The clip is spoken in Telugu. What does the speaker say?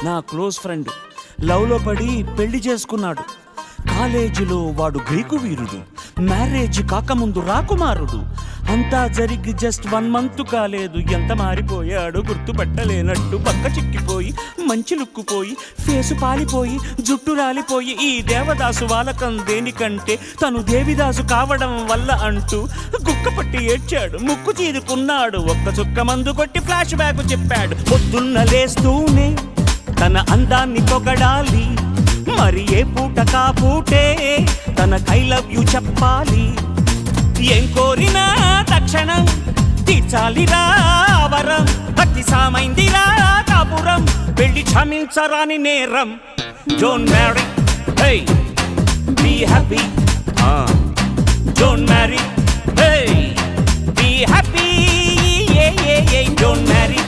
నా క్లోజ్ ఫ్రెండ్ లవ్లో పడి పెళ్లి చేసుకున్నాడు. కాలేజీలో వాడు గ్రీకు వీరుడు, మ్యారేజ్ కాకముందు రాకుమారుడు. అంతా జరిగి జస్ట్ 1 month కాలేదు, ఎంత మారిపోయాడు గుర్తుపట్టలేనట్టు. పక్క చిక్కిపోయి మంచి లుక్కుపోయి ఫేసు పాలిపోయి జుట్టు రాలిపోయి ఈ దేవదాసు వాలకం దేనికంటే తను దేవిదాసు కావడం వల్ల అంటూ గుక్కపట్టి ఏడ్చాడు, ముక్కు చీరుకున్నాడు. ఒక్క చుక్క మందు కొట్టి ఫ్లాష్ బ్యాక్ చెప్పాడు. పొద్దున్న లేస్తూనే తన అందాన్ని పొగడాలి, మరి ఏ పూట కాపూటే తన ఐ లవ్ యు చెప్పాలి. ఏం కోరినా తక్షణం తీర్చాలిరా వరం, అతి సామైందిరా కాపురం, పెళ్లి క్షమించరాని నేరం. Don't marry, hey be happy. Don't marry, hey be happy. Don't marry.